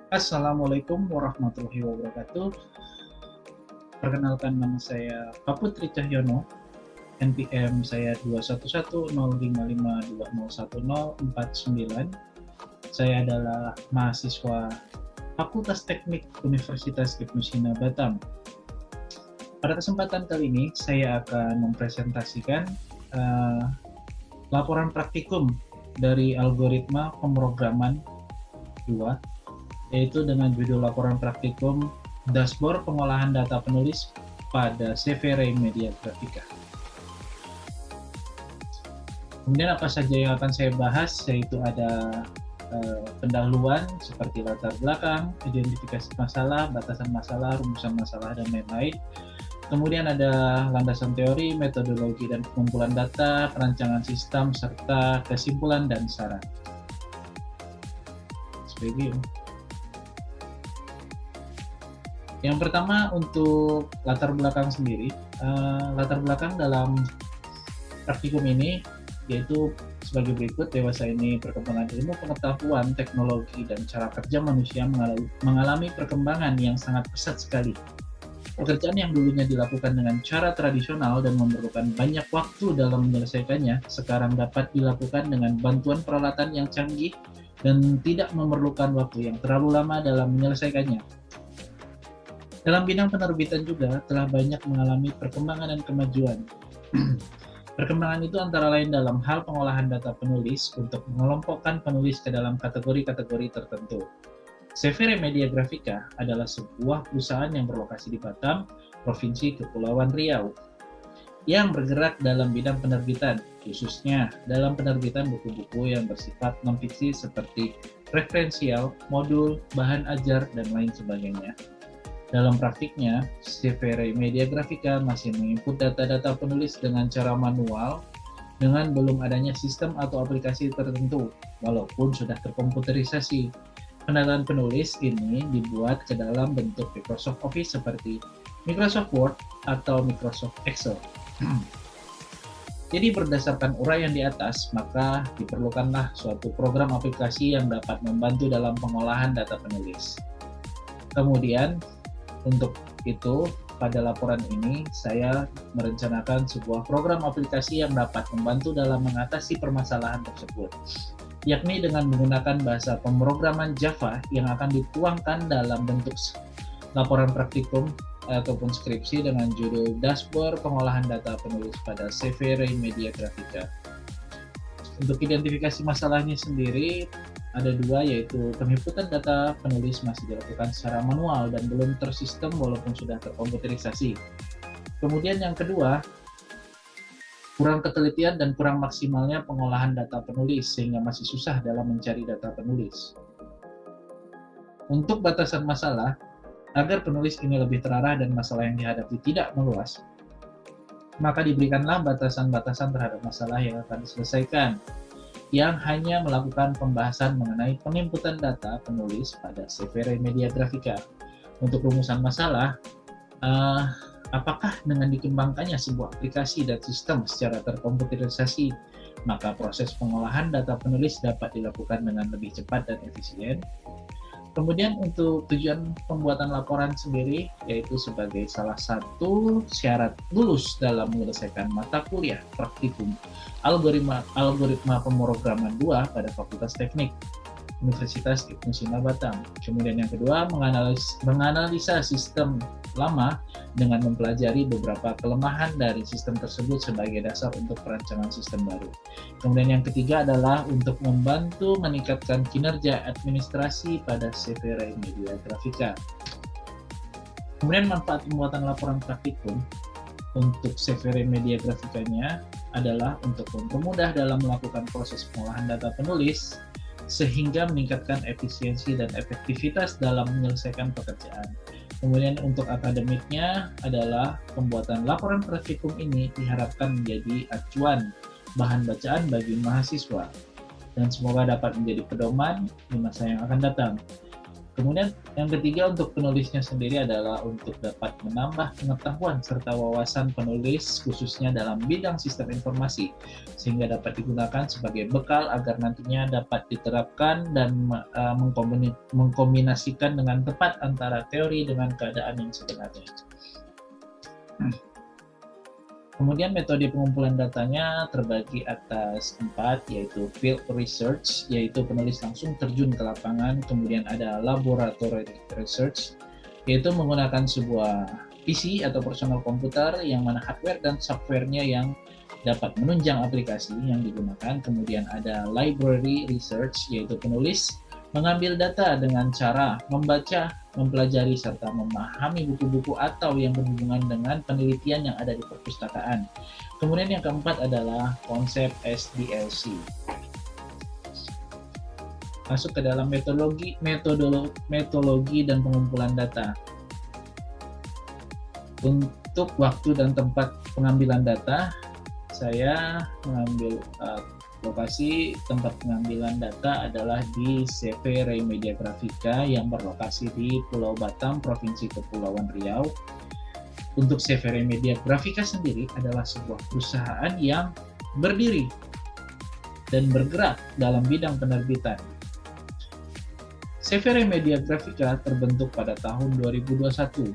Assalamualaikum warahmatullahi wabarakatuh. Perkenalkan, nama saya Pak Putri Cahyono. NPM saya 2110552010049. Saya adalah mahasiswa Fakultas Teknik Universitas Ibnu Sina Batam. Pada kesempatan kali ini saya akan mempresentasikan laporan praktikum dari algoritma pemrograman 2, yaitu dengan judul laporan praktikum Dashboard Pengolahan Data Penulis pada CV Array Media Grafika. Kemudian apa saja yang akan saya bahas, yaitu ada pendahuluan seperti latar belakang, identifikasi masalah, batasan masalah, rumusan masalah, dan lain-lain. Kemudian ada landasan teori, metodologi dan pengumpulan data, perancangan sistem, serta kesimpulan dan saran. Review. Yang pertama, untuk latar belakang sendiri. Latar belakang dalam praktikum ini yaitu sebagai berikut. Dewasa ini perkembangan ilmu pengetahuan, teknologi, dan cara kerja manusia mengalami perkembangan yang sangat pesat sekali. Pekerjaan yang dulunya dilakukan dengan cara tradisional dan memerlukan banyak waktu dalam menyelesaikannya, sekarang dapat dilakukan dengan bantuan peralatan yang canggih dan tidak memerlukan waktu yang terlalu lama dalam menyelesaikannya. Dalam bidang penerbitan juga telah banyak mengalami perkembangan dan kemajuan. Perkembangan itu antara lain dalam hal pengolahan data penulis untuk mengelompokkan penulis ke dalam kategori-kategori tertentu. CV Array Media Grafika adalah sebuah perusahaan yang berlokasi di Batam, Provinsi Kepulauan Riau, yang bergerak dalam bidang penerbitan, khususnya dalam penerbitan buku-buku yang bersifat non-fiksi seperti referensial, modul, bahan ajar, dan lain sebagainya. Dalam praktiknya, CV Array Media Grafika masih menginput data-data penulis dengan cara manual dengan belum adanya sistem atau aplikasi tertentu, walaupun sudah terkomputerisasi. Pendataan penulis ini dibuat ke dalam bentuk Microsoft Office seperti Microsoft Word atau Microsoft Excel. Jadi berdasarkan uraian di atas, maka diperlukanlah suatu program aplikasi yang dapat membantu dalam pengolahan data penulis. Kemudian, untuk itu, pada laporan ini, saya merencanakan sebuah program aplikasi yang dapat membantu dalam mengatasi permasalahan tersebut, yakni dengan menggunakan bahasa pemrograman Java yang akan dituangkan dalam bentuk laporan praktikum ataupun skripsi dengan judul Dashboard Pengolahan Data Penulis pada CV Array Media Grafika. Untuk identifikasi masalahnya sendiri, ada dua, yaitu penginputan data penulis masih dilakukan secara manual dan belum tersistem walaupun sudah terkomputerisasi. Kemudian yang kedua, kurang ketelitian dan kurang maksimalnya pengolahan data penulis sehingga masih susah dalam mencari data penulis. Untuk batasan masalah, agar penulis ini lebih terarah dan masalah yang dihadapi tidak meluas, maka diberikanlah batasan-batasan terhadap masalah yang akan diselesaikan, yang hanya melakukan pembahasan mengenai penginputan data penulis pada CV Array Media Grafika. Untuk rumusan masalah, apakah dengan dikembangkannya sebuah aplikasi dan sistem secara terkomputerisasi, maka proses pengolahan data penulis dapat dilakukan dengan lebih cepat dan efisien. Kemudian untuk tujuan pembuatan laporan sendiri, yaitu sebagai salah satu syarat lulus dalam menyelesaikan mata kuliah praktikum algoritma pemrograman 2 pada Fakultas Teknik Universitas Ibnu Sina Batam. Kemudian yang kedua, menganalisa sistem lama dengan mempelajari beberapa kelemahan dari sistem tersebut sebagai dasar untuk perancangan sistem baru. Kemudian yang ketiga adalah untuk membantu meningkatkan kinerja administrasi pada CV Array Media Grafika. Kemudian manfaat pembuatan laporan praktikum untuk CV Array Media Grafikanya adalah untuk mempermudah dalam melakukan proses pengolahan data penulis, sehingga meningkatkan efisiensi dan efektivitas dalam menyelesaikan pekerjaan. Kemudian untuk akademiknya adalah pembuatan laporan praktikum ini diharapkan menjadi acuan bahan bacaan bagi mahasiswa dan semoga dapat menjadi pedoman di masa yang akan datang. Kemudian yang ketiga untuk penulisnya sendiri adalah untuk dapat menambah pengetahuan serta wawasan penulis khususnya dalam bidang sistem informasi sehingga dapat digunakan sebagai bekal agar nantinya dapat diterapkan dan mengkombinasikan dengan tepat antara teori dengan keadaan yang sebenarnya. Kemudian metode pengumpulan datanya terbagi atas 4, yaitu field research, yaitu penulis langsung terjun ke lapangan. Kemudian ada laboratory research, yaitu menggunakan sebuah PC atau personal komputer yang mana hardware dan software-nya yang dapat menunjang aplikasi yang digunakan. Kemudian ada library research, yaitu penulis mengambil data dengan cara membaca, mempelajari, serta memahami buku-buku atau yang berhubungan dengan penelitian yang ada di perpustakaan. Kemudian yang keempat adalah konsep SDLC. Masuk ke dalam metodologi dan pengumpulan data. Untuk waktu dan tempat pengambilan data, saya mengambil lokasi tempat pengambilan data adalah di CV Ray Media Grafika yang berlokasi di Pulau Batam, Provinsi Kepulauan Riau. Untuk CV Ray Media Grafika sendiri adalah sebuah perusahaan yang berdiri dan bergerak dalam bidang penerbitan. CV Ray Media Grafika terbentuk pada tahun 2021.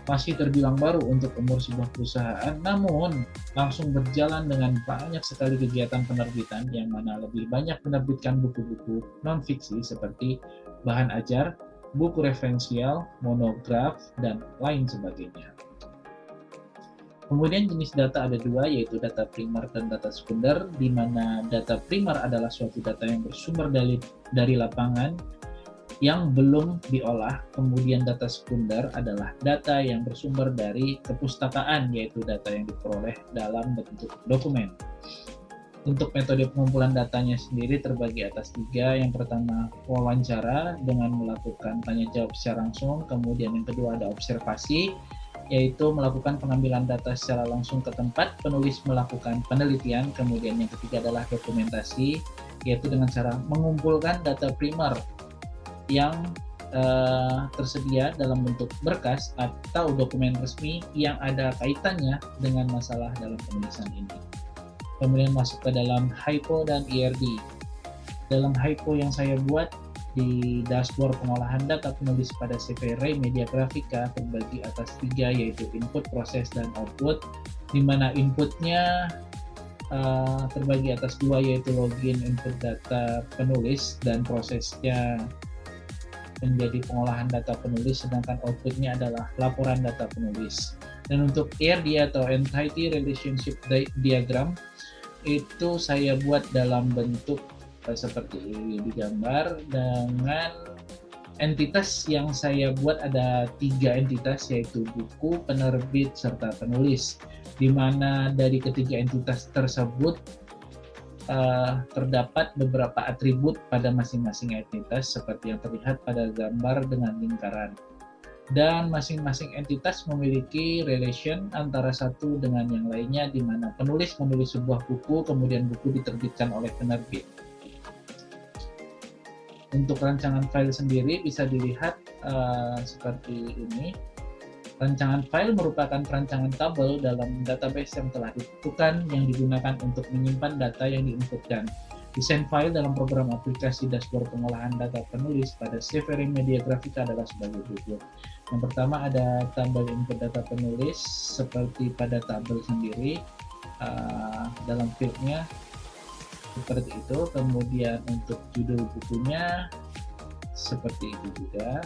Masih terbilang baru untuk umur sebuah perusahaan, namun langsung berjalan dengan banyak sekali kegiatan penerbitan yang mana lebih banyak menerbitkan buku-buku non-fiksi seperti bahan ajar, buku referensial, monograf, dan lain sebagainya. Kemudian jenis data ada 2, yaitu data primer dan data sekunder, di mana data primer adalah suatu data yang bersumber dari lapangan yang belum diolah. Kemudian data sekunder adalah data yang bersumber dari kepustakaan, yaitu data yang diperoleh dalam bentuk dokumen. Untuk metode pengumpulan datanya sendiri terbagi atas 3. Yang pertama, wawancara dengan melakukan tanya jawab secara langsung. Kemudian yang kedua ada observasi, yaitu melakukan pengambilan data secara langsung ke tempat, penulis melakukan penelitian. Kemudian yang ketiga adalah dokumentasi, yaitu dengan cara mengumpulkan data primer yang tersedia dalam bentuk berkas atau dokumen resmi yang ada kaitannya dengan masalah dalam penulisan ini. Kemudian masuk ke dalam HIPO dan IRD. Dalam HIPO yang saya buat di dashboard pengolahan data penulis pada CV Ray Media Grafika terbagi atas 3, yaitu input, proses, dan output, di mana inputnya terbagi atas 2, yaitu login input data penulis dan prosesnya menjadi pengolahan data penulis, sedangkan outputnya adalah laporan data penulis. Dan untuk ERD atau Entity Relationship Diagram itu saya buat dalam bentuk seperti di gambar dengan entitas yang saya buat ada 3 entitas, yaitu buku, penerbit, serta penulis, di mana dari ketiga entitas tersebut terdapat beberapa atribut pada masing-masing entitas seperti yang terlihat pada gambar dengan lingkaran, dan masing-masing entitas memiliki relation antara satu dengan yang lainnya, di mana penulis menulis sebuah buku, kemudian buku diterbitkan oleh penerbit. Untuk rancangan file sendiri bisa dilihat seperti ini. Rancangan file merupakan perancangan tabel dalam database yang telah ditentukan yang digunakan untuk menyimpan data yang diinputkan. Desain file dalam program aplikasi dashboard pengolahan data penulis pada CV Ray Media Grafika adalah sebagai berikut. Yang pertama ada tabel input data penulis seperti pada tabel sendiri dalam fieldnya seperti itu. Kemudian untuk judul bukunya seperti itu juga.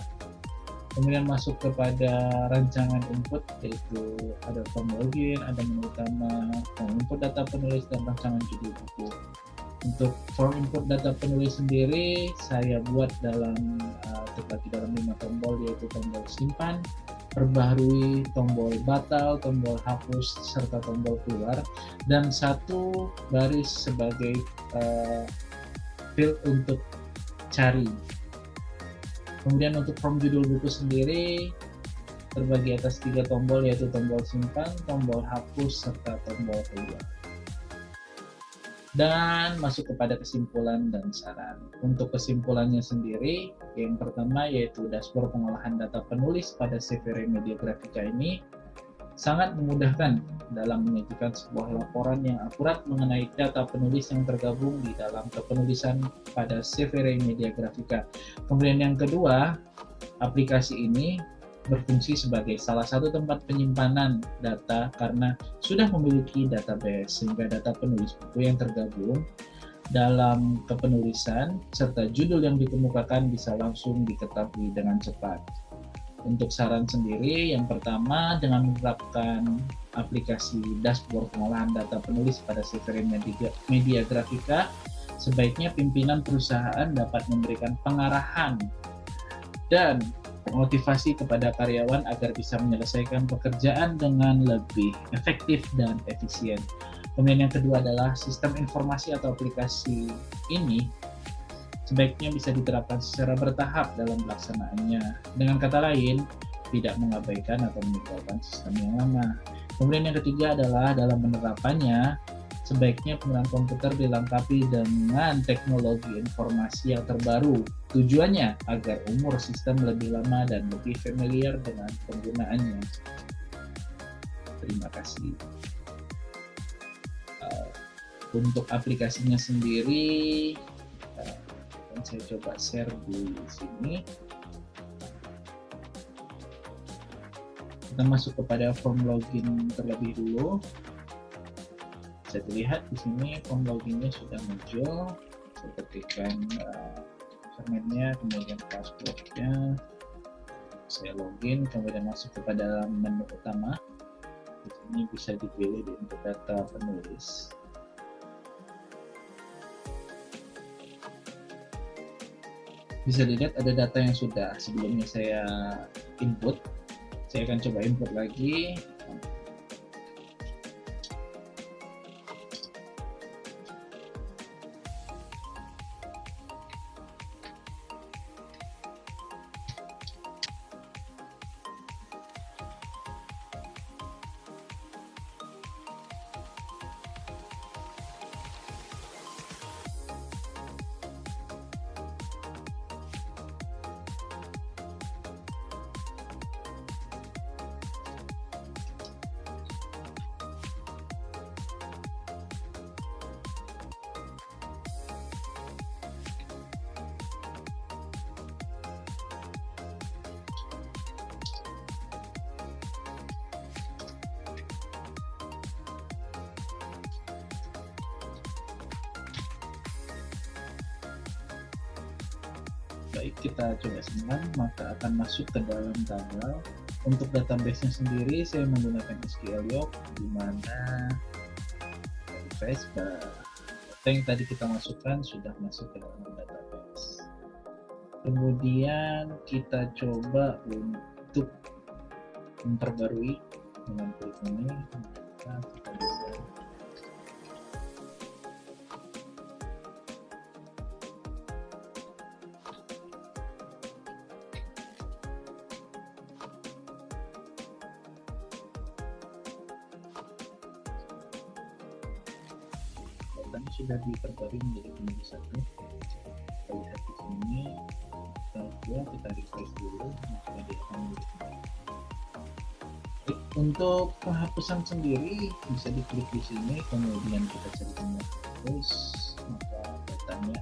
Kemudian masuk kepada rancangan input, yaitu ada form login, ada menu utama, form input data penulis, dan rancangan judul buku. Untuk form input data penulis sendiri saya buat terbagi dalam 5 tombol, yaitu tombol simpan, perbaharui, tombol batal, tombol hapus, serta tombol keluar, dan 1 baris sebagai field untuk cari. Kemudian untuk form judul buku sendiri terbagi atas 3 tombol, yaitu tombol simpan, tombol hapus, serta tombol keluar. dan masuk kepada kesimpulan dan saran. Untuk kesimpulannya sendiri, yang pertama yaitu dashboard pengolahan data penulis pada CV Media Grafika ini sangat memudahkan dalam menyajikan sebuah laporan yang akurat mengenai data penulis yang tergabung di dalam kepenulisan pada CV Media Grafika. Kemudian yang kedua, aplikasi ini berfungsi sebagai salah satu tempat penyimpanan data karena sudah memiliki database, sehingga data penulis buku yang tergabung dalam kepenulisan serta judul yang dikemukakan bisa langsung diketahui dengan cepat. Untuk saran sendiri, yang pertama, dengan menerapkan aplikasi dashboard pengolahan data penulis pada CV Media Grafika, sebaiknya pimpinan perusahaan dapat memberikan pengarahan dan motivasi kepada karyawan agar bisa menyelesaikan pekerjaan dengan lebih efektif dan efisien. Kemudian yang kedua adalah sistem informasi atau aplikasi ini sebaiknya bisa diterapkan secara bertahap dalam pelaksanaannya. Dengan kata lain, tidak mengabaikan atau meninggalkan sistem yang lama. Kemudian yang ketiga adalah dalam penerapannya, sebaiknya penggunaan komputer dilengkapi dengan teknologi informasi yang terbaru. Tujuannya agar umur sistem lebih lama dan lebih familiar dengan penggunaannya. Terima kasih. Untuk aplikasinya sendiri, saya coba share di sini. Kita masuk kepada form login terlebih dulu. Bisa dilihat di sini form loginnya sudah muncul. Saya ketikkan username-nya, kemudian password-nya. Saya login, kemudian masuk kepada menu utama. Di sini bisa dipilih di input data penulis. Bisa dilihat ada data yang sudah sebelumnya saya input. Saya akan coba input lagi. Baik, kita coba senang, maka akan masuk ke dalam tabel. Untuk database-nya sendiri, saya menggunakan SQL Yoke, di mana data yang tadi kita masukkan sudah masuk ke dalam database. Kemudian kita coba untuk memperbarui dengan klik ini, maka kita bisa datanya sudah diperbarui menjadi penulis 1. Kita lihat di sini, kita refresh dulu, maka dia akan menjadi. Untuk penghapusan sendiri bisa diklik di sini, kemudian kita cari menghapus, maka datanya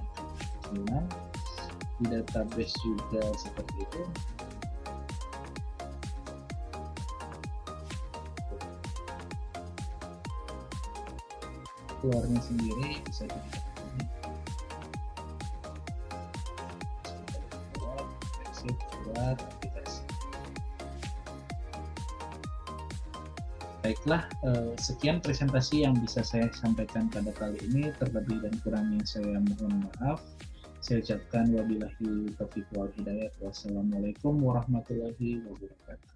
hilang. Di database juga seperti itu. Keluarnya sendiri bisa dilihat ini. Exit, keluar, aplikasi. Baiklah, sekian presentasi yang bisa saya sampaikan pada kali ini. Terlebih dan kurangnya saya mohon maaf. Saya ucapkan wabillahi taufiq wal hidayah. Wassalamualaikum warahmatullahi wabarakatuh.